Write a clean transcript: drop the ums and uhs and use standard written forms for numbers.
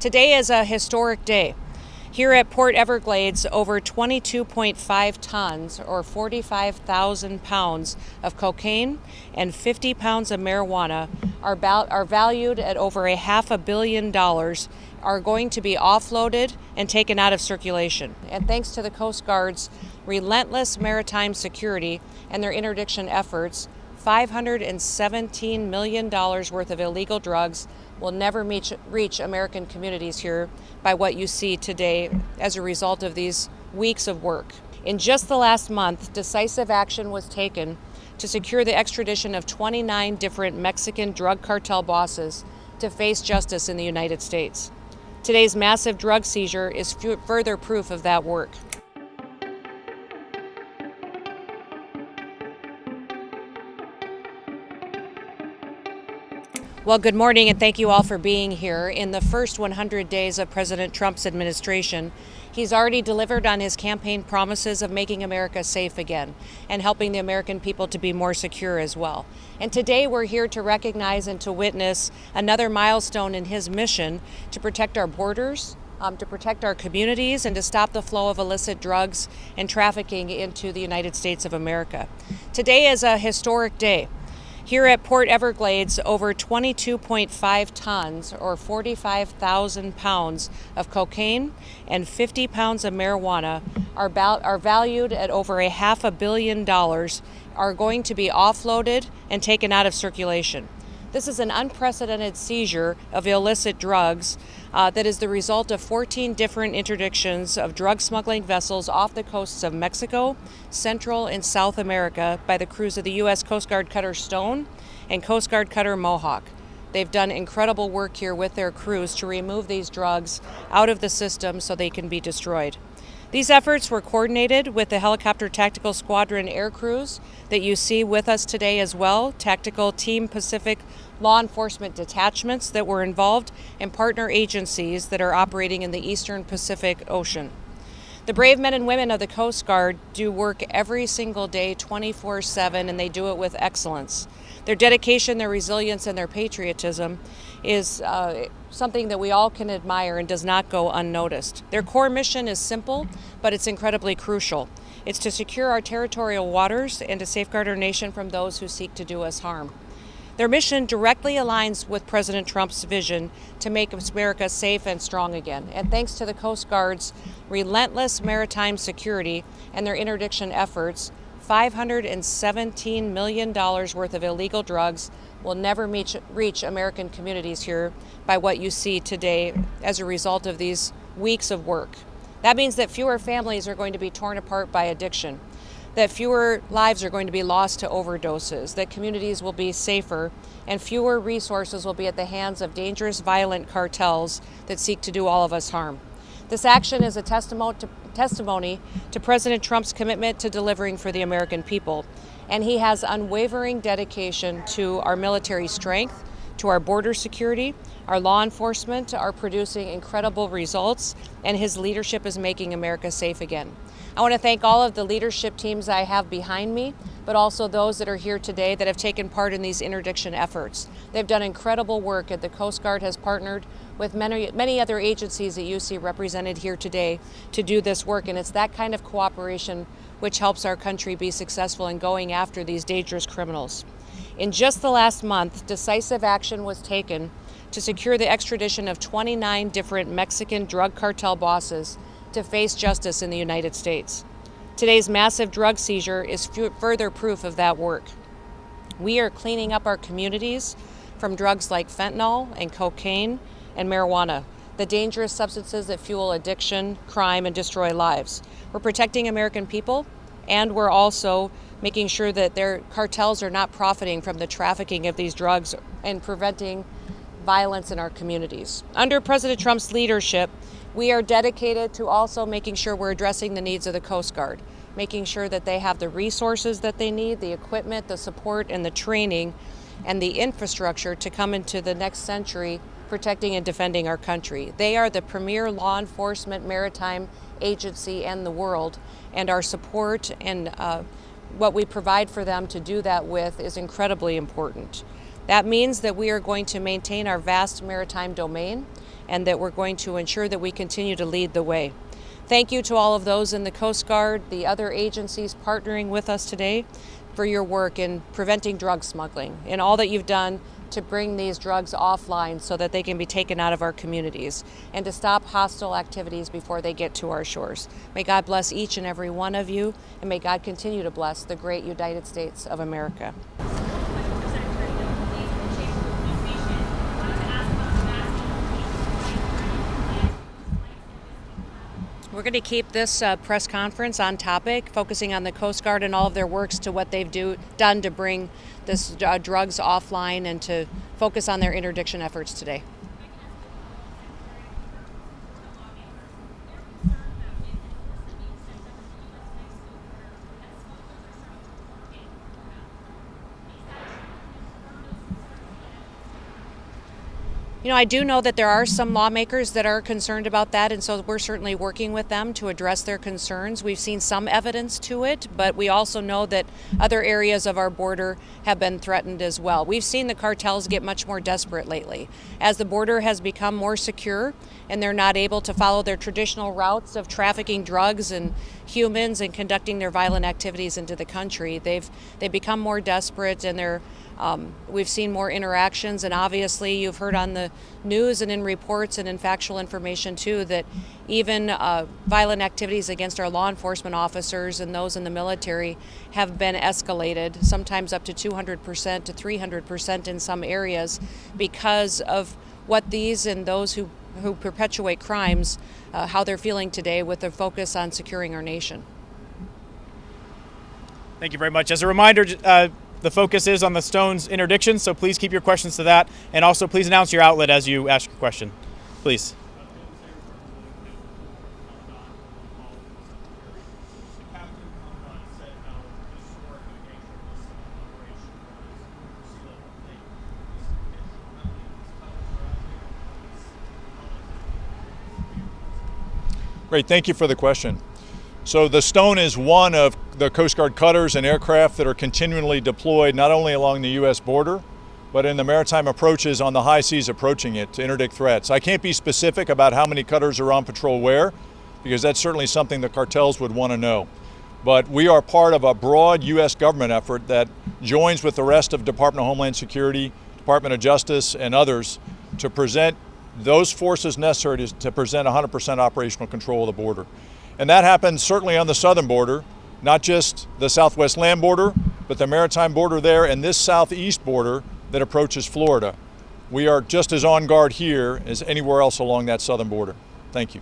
Today is a historic day. Here at Port Everglades, over 22.5 tons or 45,000 pounds of cocaine and 50 pounds of marijuana are valued at over $500 million are going to be offloaded and taken out of circulation. And thanks to the Coast Guard's relentless maritime security and their interdiction efforts, $517 million worth of illegal drugs will never reach American communities here by what you see today as a result of these weeks of work. In just the last month, decisive action was taken to secure the extradition of 29 different Mexican drug cartel bosses to face justice in the United States. Today's massive drug seizure is further proof of that work. Well, good morning, and thank you all for being here. In the first 100 days of President Trump's administration, he's already delivered on his campaign promises of making America safe again and helping the American people to be more secure as well. And today we're here to recognize and to witness another milestone in his mission to protect our borders, to protect our communities, and to stop the flow of illicit drugs and trafficking into the United States of America. Today is a historic day. Here at Port Everglades, over 22.5 tons or 45,000 pounds of cocaine and 50 pounds of marijuana are valued at over $500 million are going to be offloaded and taken out of circulation. This is an unprecedented seizure of illicit drugs that is the result of 14 different interdictions of drug smuggling vessels off the coasts of Mexico, Central and South America by the crews of the U.S. Coast Guard Cutter Stone and Coast Guard Cutter Mohawk. They've done incredible work here with their crews to remove these drugs out of the system so they can be destroyed. These efforts were coordinated with the Helicopter Tactical Squadron air crews that you see with us today as well, Tactical Team Pacific law enforcement detachments that were involved, and partner agencies that are operating in the Eastern Pacific Ocean. The brave men and women of the Coast Guard do work every single day, 24/7, and they do it with excellence. Their dedication, their resilience, and their patriotism is something that we all can admire and does not go unnoticed. Their core mission is simple, but it's incredibly crucial. It's to secure our territorial waters and to safeguard our nation from those who seek to do us harm. Their mission directly aligns with President Trump's vision to make America safe and strong again. And thanks to the Coast Guard's relentless maritime security and their interdiction efforts, $517 million worth of illegal drugs will never reach American communities here by what you see today as a result of these weeks of work. That means that fewer families are going to be torn apart by addiction, that fewer lives are going to be lost to overdoses, that communities will be safer, and fewer resources will be at the hands of dangerous, violent cartels that seek to do all of us harm. This action is a testimony to President Trump's commitment to delivering for the American people, and he has unwavering dedication to our military strength, to our border security. Our law enforcement are producing incredible results, and his leadership is making America safe again. I want to thank all of the leadership teams I have behind me, but also those that are here today that have taken part in these interdiction efforts. They've done incredible work, and the Coast Guard has partnered with many other agencies that you see represented here today to do this work, and it's that kind of cooperation which helps our country be successful in going after these dangerous criminals. In just the last month, decisive action was taken to secure the extradition of 29 different Mexican drug cartel bosses to face justice in the United States. Today's massive drug seizure is further proof of that work. We are cleaning up our communities from drugs like fentanyl and cocaine and marijuana, the dangerous substances that fuel addiction, crime, and destroy lives. We're protecting American people, and we're also making sure that their cartels are not profiting from the trafficking of these drugs and preventing violence in our communities. Under President Trump's leadership, we are dedicated to also making sure we're addressing the needs of the Coast Guard, making sure that they have the resources that they need, the equipment, the support, and the training, and the infrastructure to come into the next century protecting and defending our country. They are the premier law enforcement maritime agency in the world, and our support and what we provide for them to do that with is incredibly important. That means that we are going to maintain our vast maritime domain, and that we're going to ensure that we continue to lead the way. Thank you to all of those in the Coast Guard, the other agencies partnering with us today, for your work in preventing drug smuggling and all that you've done to bring these drugs offline so that they can be taken out of our communities and to stop hostile activities before they get to our shores. May God bless each and every one of you, and may God continue to bless the great United States of America. We're going to keep this press conference on topic, focusing on the Coast Guard and all of their works to what they've done to bring this drugs offline and to focus on their interdiction efforts today. You know, I do know that there are some lawmakers that are concerned about that, and so we're certainly working with them to address their concerns. We've seen some evidence to it, but we also know that other areas of our border have been threatened as well. We've seen the cartels get much more desperate lately. As the border has become more secure and they're not able to follow their traditional routes of trafficking drugs and humans and conducting their violent activities into the country, they've become more desperate, and we've seen more interactions, and obviously you've heard on the news and in reports and in factual information too that even violent activities against our law enforcement officers and those in the military have been escalated, sometimes up to 200% to 300% in some areas, because of what these and those who perpetuate crimes, how they're feeling today with their focus on securing our nation. Thank you very much. As a reminder, the focus is on the Stone's interdiction, so please keep your questions to that, and also please announce your outlet as you ask your question. Please. Great, thank you for the question. So the Stone is one of the Coast Guard cutters and aircraft that are continually deployed not only along the U.S. border, but in the maritime approaches on the high seas approaching it to interdict threats. I can't be specific about how many cutters are on patrol where, because that's certainly something the cartels would want to know. But we are part of a broad U.S. government effort that joins with the rest of Department of Homeland Security, Department of Justice, and others to present those forces necessary to present 100% operational control of the border. And that happens certainly on the southern border, not just the southwest land border, but the maritime border there and this southeast border that approaches Florida. We are just as on guard here as anywhere else along that southern border. Thank you.